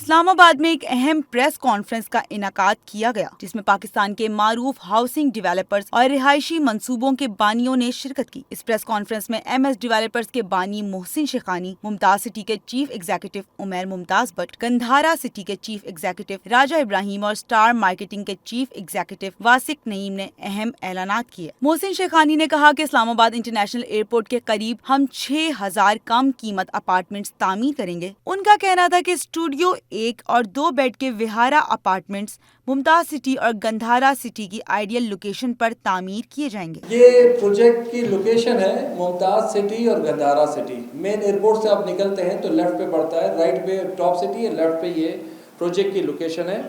اسلام آباد میں ایک اہم پریس کانفرنس کا انعقاد کیا گیا جس میں پاکستان کے معروف ہاؤسنگ ڈیولپرز اور رہائشی منصوبوں کے بانیوں نے شرکت کی۔ اس پریس کانفرنس میں ایم ایس ڈیولپرز کے بانی محسن شیخانی، ممتاز سٹی کے chief executive Umair Mumtaz but, Gandhara city کے چیف ایگزیکٹو راجہ ابراہیم اور سٹار مارکیٹنگ کے چیف ایگزیکٹو واسق نعیم نے اہم اعلانات کیے۔ محسن شیخانی نے کہا کہ اسلام آباد انٹرنیشنل ایئرپورٹ کے قریب ہم 6000 کم قیمت اپارٹمنٹس تعمیر کریں گے۔ ان کا کہنا تھا کہ اسٹوڈیو 1 اور 2 بیڈ کے وہارا اپارٹمنٹس ممتاز سٹی اور گندھارا سٹی کی آئیڈیل لوکیشن پر تعمیر کیے جائیں گے۔ یہ پروجیکٹ کی لوکیشن ہے ممتاز سٹی اور گندھارا سٹی۔ مین ایئرپورٹ سے آپ نکلتے ہیں تو لیفٹ پہ پڑتا ہے، رائٹ پہ ٹاپ سٹی ہے، لیفٹ پہ یہ پروجیکٹ کی لوکیشن ہے۔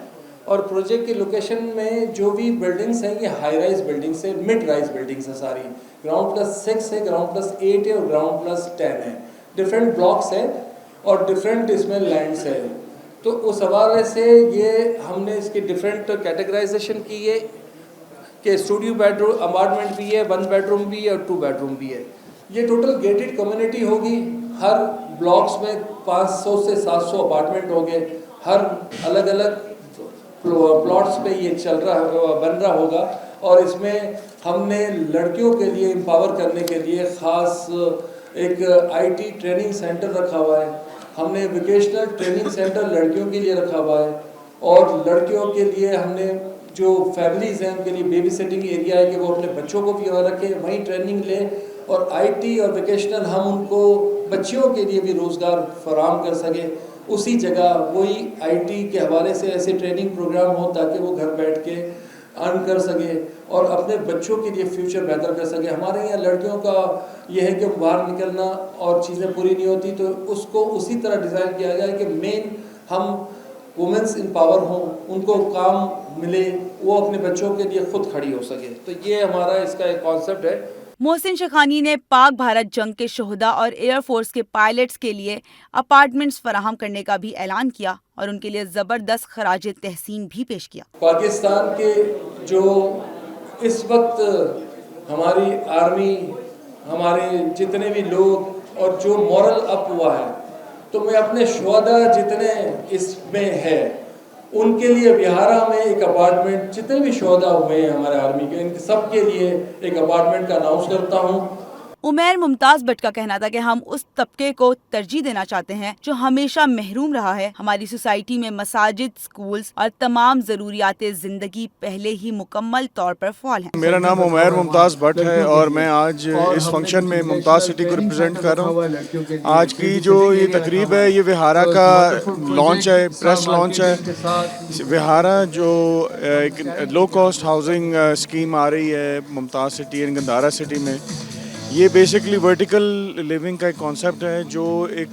اور پروجیکٹ کی لوکیشن میں جو بھی بلڈنگس ہیں یہ ہائی رائز بلڈنگس ہیں، مڈ رائز بلڈنگس ہیں ساری۔ گراؤنڈ پلس 6 ہے، گراؤنڈ پلس 8 ہے اور گراؤنڈ پلس 10 ہے۔ ڈفرینٹ بلاکس ہیں اور ڈفرینٹ اس میں لینڈس ہیں۔ تو اس حوالے سے یہ ہم نے اس کی ڈفرینٹ کیٹیگرائزیشن کی ہے کہ اسٹوڈیو بیڈ روم اپارٹمنٹ بھی ہے، 1 بیڈ روم بھی ہے اور 2 بیڈ روم بھی ہے۔ یہ ٹوٹل گیٹڈ کمیونٹی ہوگی۔ ہر بلاکس میں 500 سے 700 اپارٹمنٹ ہوں گے۔ ہر الگ الگ پلاٹس پہ یہ بن رہا ہوگا۔ اور اس میں ہم نے لڑکیوں کے لیے امپاور کرنے کے لیے خاص ایک آئی ٹی ٹریننگ سینٹر رکھا ہوا ہے۔ ہم نے ووکیشنل ٹریننگ سینٹر لڑکیوں کے لیے رکھا ہوا ہے، اور لڑکیوں کے لیے ہم نے جو فیملیز ہیں ان کے لیے بیبی سٹنگ ایریا ہے کہ وہ اپنے بچوں کو بھی وہاں رکھیں، وہیں ٹریننگ لیں، اور آئی ٹی اور ووکیشنل ہم ان کو بچیوں کے لیے بھی روزگار فراہم کر سکیں۔ اسی جگہ وہی آئی ٹی کے حوالے سے ایسے ٹریننگ پروگرام ہوں تاکہ وہ گھر بیٹھ کے ارن کر سکے اور اپنے بچوں کے لیے فیوچر بہتر کر سکے۔ ہمارے یہاں لڑکیوں کا یہ ہے کہ باہر نکلنا اور چیزیں پوری نہیں ہوتی، تو اس کو اسی طرح ڈیزائن کیا جائے کہ مین ہم وومنس امپاور ہوں، ان کو کام ملے، وہ اپنے بچوں کے لیے خود کھڑی ہو سکے۔ تو یہ ہمارا اس کا ایک کانسیپٹ ہے۔ محسن شیخانی نے پاک بھارت جنگ کے شہداء اور ایئر فورس کے پائلٹس کے لیے اپارٹمنٹس فراہم کرنے کا بھی اعلان کیا اور ان کے لیے زبردست خراج تحسین بھی پیش کیا۔ پاکستان کے جو اس وقت ہماری آرمی، ہمارے جتنے بھی لوگ اور جو مورل اپ ہوا ہے، تو میں اپنے شہداء جتنے اس میں ہے ان کے لیے وہارا میں ایک اپارٹمنٹ، جتنے بھی شہداء ہوئے ہیں ہمارے آرمی کے، ان سب کے لیے ایک اپارٹمنٹ کا اناؤنس کرتا ہوں۔ عمیر ممتاز بٹ کا کہنا تھا کہ ہم اس طبقے کو ترجیح دینا چاہتے ہیں جو ہمیشہ محروم رہا ہے۔ ہماری سوسائٹی میں مساجد، سکولز اور تمام ضروریات زندگی پہلے ہی مکمل طور پر فعال ہیں۔ میرا نام عمیر ممتاز بٹ ہے اور میں آج اس فنکشن میں ممتاز سٹی کو ریپرزینٹ کر رہا ہوں۔ آج کی جو یہ تقریب ہے یہ وہارا کا لانچ ہے، پریس لانچ ہے۔ وہارا جو ایک لو کاسٹ ہاؤسنگ اسکیم آ رہی ہے ممتاز سٹی اینڈ گندھارا سٹی میں، یہ بیسکلی ورٹیکل لیونگ کا ایک کانسیپٹ ہے جو ایک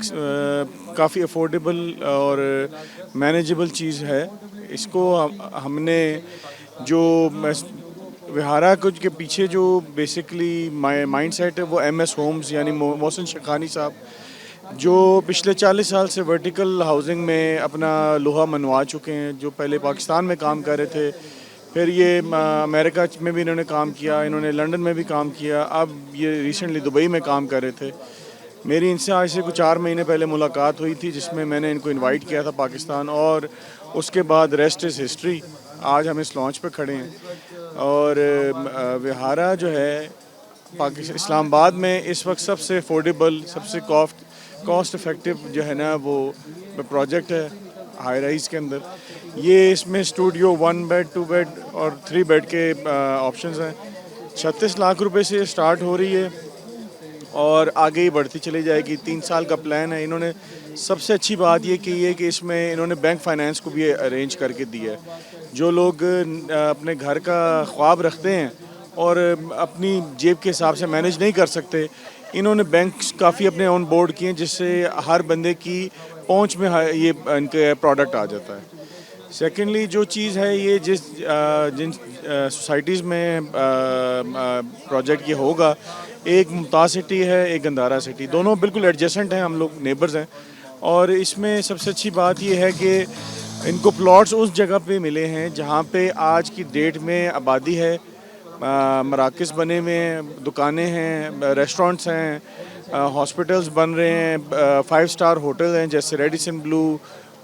کافی افورڈیبل اور مینیجیبل چیز ہے۔ اس کو ہم نے جو وہارا کے پیچھے جو بیسکلی مائنڈ سیٹ ہے وہ ایم ایس ہومز یعنی محسن شیخانی صاحب جو پچھلے 40 سال سے ورٹیکل ہاؤسنگ میں اپنا لوہا منوا چکے ہیں، جو پہلے پاکستان میں کام کر رہے تھے، پھر یہ امریکہ میں بھی انہوں نے کام کیا، انہوں نے لنڈن میں بھی کام کیا، اب یہ ریسنٹلی دبئی میں کام کر رہے تھے۔ میری ان سے آج سے کچھ 4 مہینے پہلے ملاقات ہوئی تھی جس میں نے ان کو انوائٹ کیا تھا پاکستان، اور اس کے بعد ریسٹ از ہسٹری۔ آج ہم اس لانچ پہ کھڑے ہیں اور وہارا جو ہے اسلام آباد میں اس وقت سب سے افورڈیبل، سب سے کاسٹ افیکٹو جو ہے نا وہ پروجیکٹ ہے ہائی رائز کے اندر۔ یہ اس میں اسٹوڈیو 1 بیڈ، 2 بیڈ اور 3 بیڈ کے آپشنز ہیں۔ 36 لاکھ روپے سے سٹارٹ ہو رہی ہے اور آگے ہی بڑھتی چلی جائے گی۔ 3 سال کا پلان ہے۔ انہوں نے سب سے اچھی بات یہ کی ہے کہ اس میں انہوں نے بینک فائنانس کو بھی ارینج کر کے دیا ہے۔ جو لوگ اپنے گھر کا خواب رکھتے ہیں اور اپنی جیب کے حساب سے مینیج نہیں کر سکتے، انہوں نے بینکس کافی اپنے آن بورڈ کیے جس سے ہر بندے کی پہنچ میں یہ ان کے پروڈکٹ آ جاتا ہے۔ سیکنڈلی جو چیز ہے یہ جن سوسائٹیز میں پروجیکٹ یہ ہوگا، ایک ممتاز سٹی ہے، ایک گندھارا سٹی، دونوں بالکل ایڈجسنٹ ہیں، ہم لوگ نیبرز ہیں۔ اور اس میں سب سے اچھی بات یہ ہے کہ ان کو پلاٹس اس جگہ پہ ملے ہیں جہاں پہ آج کی ڈیٹ میں آبادی ہے، مراکز بنے ہوئے ہیں، دکانیں ہیں، ریسٹورنٹس ہیں، ہاسپٹلز بن رہے ہیں، 5 اسٹار ہوٹل ہیں جیسے ریڈیسن بلو